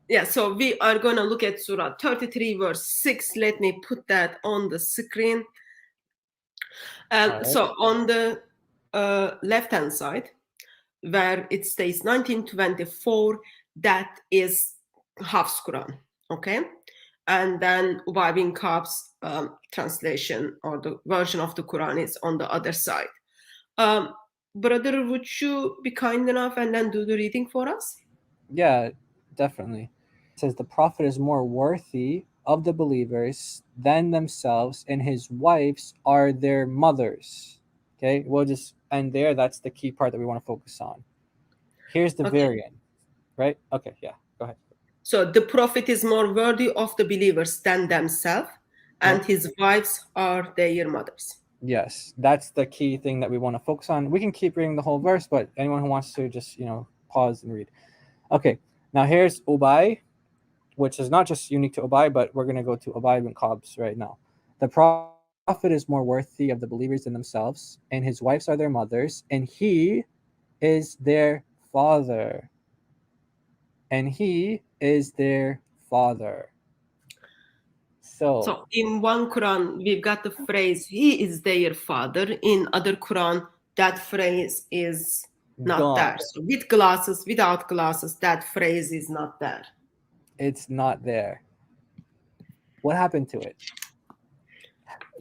Yeah, so we are going to look at Surah 33, verse 6. Let me put that on the screen. All right. So on the left-hand side, where it states 1924, that is Hafs Quran, okay? And then Ubay bin Ka'b's translation or the version of the Quran is on the other side. Brother, would you be kind enough and then do the reading for us? Yeah, definitely. It says the prophet is more worthy of the believers than themselves, and his wives are their mothers. Okay, we'll just end there. That's the key part that we want to focus on. Here's the Okay. variant, right? Okay, yeah, go ahead. So the prophet is more worthy of the believers than themselves, Yep. and his wives are their mothers. Yes, that's the key thing that we want to focus on. We can keep reading the whole verse, but anyone who wants to just, pause and read. Okay, now here's Ubay, which is not just unique to Ubay, but we're going to go to Ubay bin Ka'b's right now. The prophet is more worthy of the believers than themselves, and his wives are their mothers, and he is their father. And he is their father. So, So in one Quran, we've got the phrase, he is their father. In other Quran, that phrase is not gone. there. So with glasses, without glasses, that phrase is not there. It's not there. What happened to it?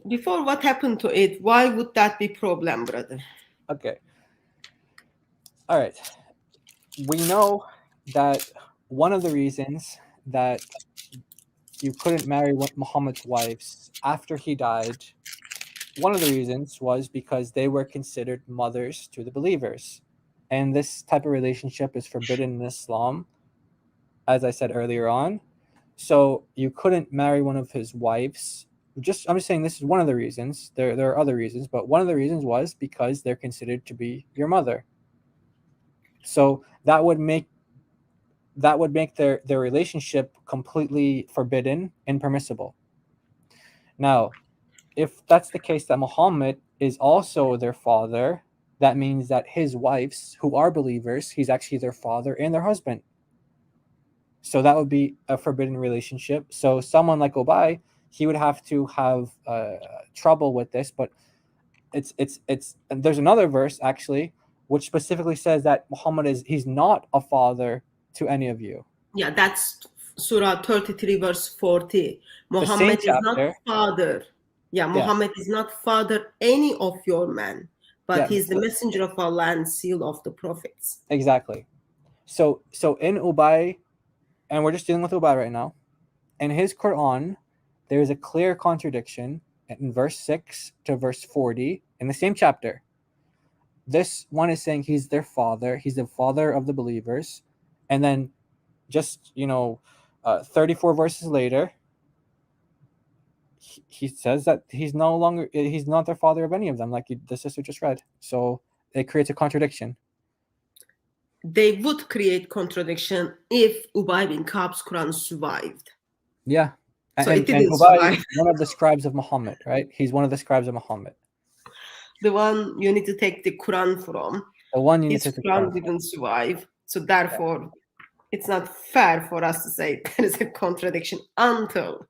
Before what happened to it, why would that be problem, brother? Okay. All right. We know that one of the reasons that you couldn't marry Muhammad's wives after he died, one of the reasons was because they were considered mothers to the believers. And this type of relationship is forbidden in Islam, as I said earlier on. So you couldn't marry one of his wives. I'm just saying this is one of the reasons. There are other reasons, but one of the reasons was because they're considered to be your mother. So that would make their relationship completely forbidden and permissible. Now, if that's the case that Muhammad is also their father, that means that his wives, who are believers, he's actually their father and their husband. So that would be a forbidden relationship. So someone like Ubay, he would have to have trouble with this. But and there's another verse actually which specifically says that he's not a father to any of you. Yeah, that's Surah 33, verse 40. The same Muhammad is not chapter. father. Yeah, Yeah, Muhammad is not father any of your men, but yeah, he's the messenger of Allah and seal of the prophets. exactly. So in Ubay, and we're just dealing with Ubay right now, in his Quran, there is a clear contradiction in verse 6 to verse 40 in the same chapter. This one is saying he's their father, he's the father of the believers, and then just 34 verses later, he says that he's not their father of any of them, like the sister just read. So it creates a contradiction. They would create contradiction if Ubay bin Ka'b's Quran survived. Yeah. So it And didn't Ubay survive. is one of the scribes of Muhammad, right? He's one of the scribes of Muhammad. The one you need to take the Quran from, The one you need his to take the Quran Quran from. didn't survive. So therefore, it's not fair for us to say there is a contradiction until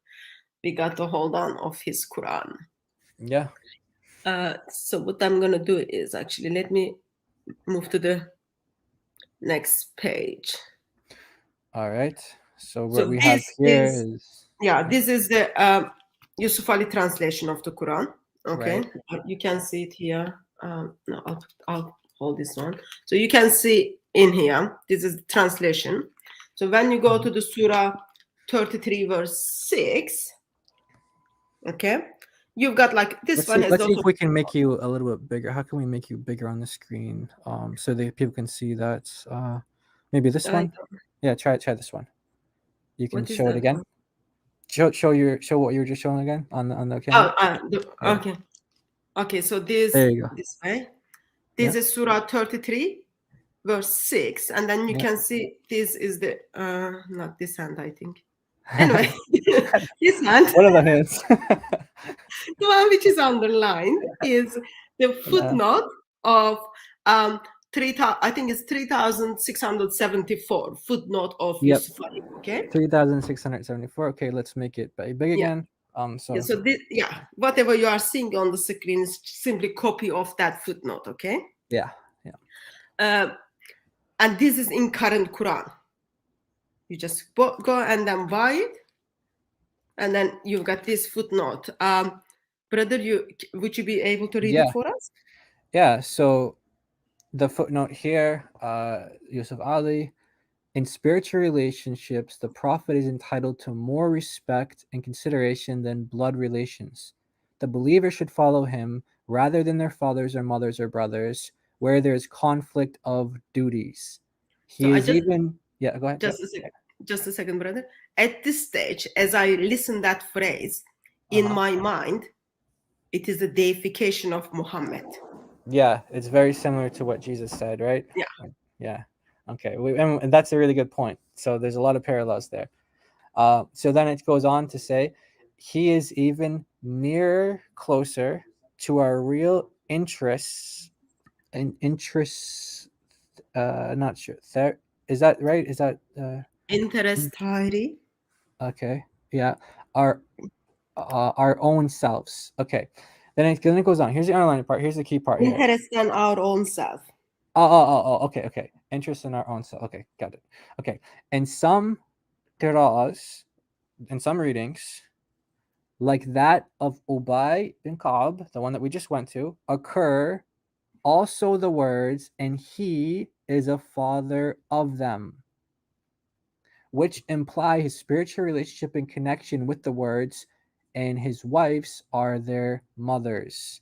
we got the hold on of his Quran. Yeah. So what I'm gonna do is actually let me move to the next page. All right. So what So we have this here is is this is the Yusuf Ali translation of the Quran. Okay, right. you can see it here. No, I'll hold this one. So you can see in here. This is the translation. So when you go to the Surah 33 verse 6, okay, you've got like this one has Let's see also. if we can make you a little bit bigger. How can we make you bigger on the screen? So that people can see that. Maybe this one. Yeah, try this one. You can What is show it that again. one? Show what you were just showing again on the camera. Yeah. Okay. Okay, so There you go. this way. Yeah. This is Surah 33, verse 6. And then you Yeah. can see this is the, not this hand, I think. Anyway, this hand, What are the hands? the one which is underlined, is the footnote of I think it's 3,674 footnote of Yep. Yusuf Ali. Okay. 3,674. Okay, let's make it big again. So this, whatever you are seeing on the screen is simply copy of that footnote. Okay. Yeah. And this is in current Quran. You just go and then buy it, and then you've got this footnote. Brother, would you be able to read it for us? Yeah. So the footnote here, Yusuf Ali. In spiritual relationships, the prophet is entitled to more respect and consideration than blood relations. The believer should follow him rather than their fathers or mothers or brothers, where there is conflict of duties. He is even. Yeah, go ahead. Just a second, brother. At this stage, as I listen that phrase, in my mind, it is the deification of Muhammad. Yeah, it's very similar to what Jesus said, right? Yeah. Yeah. Okay, and that's a really good point. So there's a lot of parallels there. So then it goes on to say, he is even nearer, closer to our real interests. Not sure. Is that right? Is that interest, Heidi? Okay. Yeah. Our own selves. Okay. Then it goes on. Here's the underlying part. Here's the key part. Interest in our own self. Okay. Interest in our own self. Okay, got it. Okay. And some qira'as, in some readings, like that of Ubay bin Ka'b, the one that we just went to, occur also the words, and he is a father of them, which imply his spiritual relationship and connection with the words, and his wives are their mothers.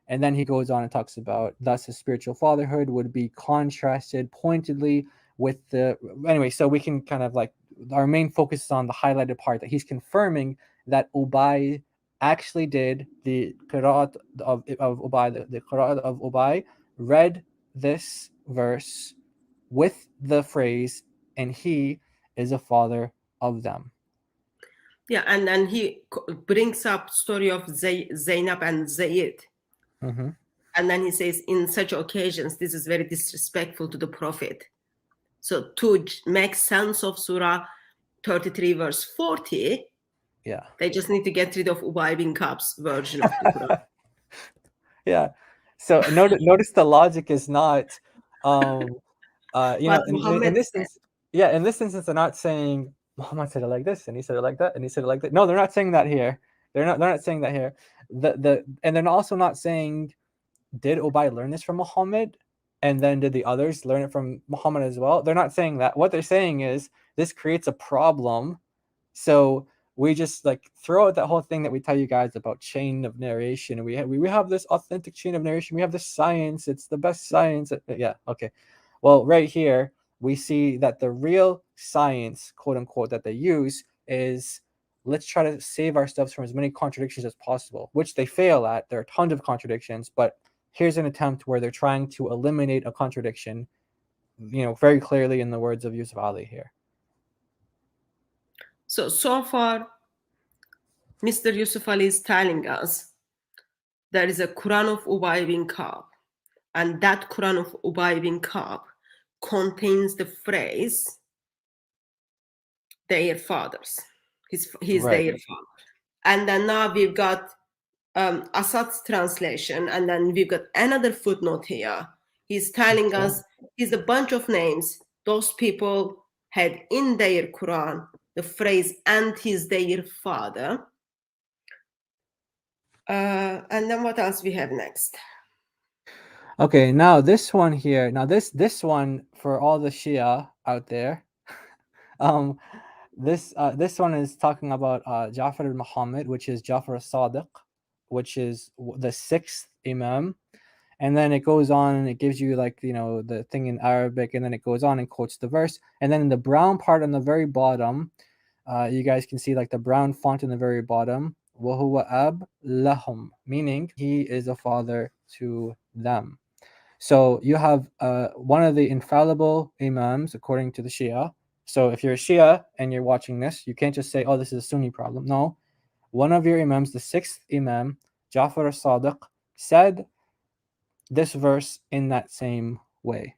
And then he goes on and talks about, thus his spiritual fatherhood would be contrasted pointedly with the. Anyway, so we can kind of like, our main focus is on the highlighted part that he's confirming that Ubay actually did the Qur'at of Ubay, the Qur'at of Ubay read this verse with the phrase, and he is a father of them. Yeah, and then he brings up story of Zainab and Zayd. Mm-hmm. And then he says, in such occasions, this is very disrespectful to the Prophet. So to make sense of Surah 33, verse 40, they just need to get rid of Ubay bin Ka'b's version of the Quran. Yeah. So notice the logic is not, in this instance, they're not saying Muhammad said it like this, and he said it like that, and he said it like that. No, they're not saying that here. They're not saying that here. And they're also not saying, did Ubay learn this from Muhammad? And then did the others learn it from Muhammad as well? They're not saying that. What they're saying is, this creates a problem. So we just like throw out that whole thing that we tell you guys about chain of narration. And we have this authentic chain of narration. We have this science. It's the best science. Yeah. Okay. Well, right here, we see that the real science, quote unquote, that they use is, let's try to save ourselves from as many contradictions as possible, which they fail at. There are tons of contradictions, but here's an attempt where they're trying to eliminate a contradiction, very clearly in the words of Yusuf Ali here. So far, Mr. Yusuf Ali is telling us there is a Quran of Ubay bin Ka'b, and that Quran of Ubay bin Ka'b contains the phrase, their fathers. He's Right. their father. And then now we've got Assad's translation, and then we've got another footnote here. He's telling us he's a bunch of names those people had in their Quran, the phrase, and he's their father. And then what else we have next? Okay, now this one here. Now this one, for all the Shia out there, this one is talking about Ja'far al-Muhammad, which is Ja'far al-Sadiq, which is the sixth Imam. And then it goes on and it gives you the thing in Arabic, and then it goes on and quotes the verse. And then in the brown part on the very bottom, you guys can see the brown font in the very bottom, وَهُوَ أَبْ لَهُمْ, meaning he is a father to them. So you have one of the infallible Imams according to the Shia. So if you're a Shia and you're watching this, you can't just say, oh, this is a Sunni problem. No, one of your Imams, the sixth Imam, Ja'far al-Sadiq, said this verse in that same way.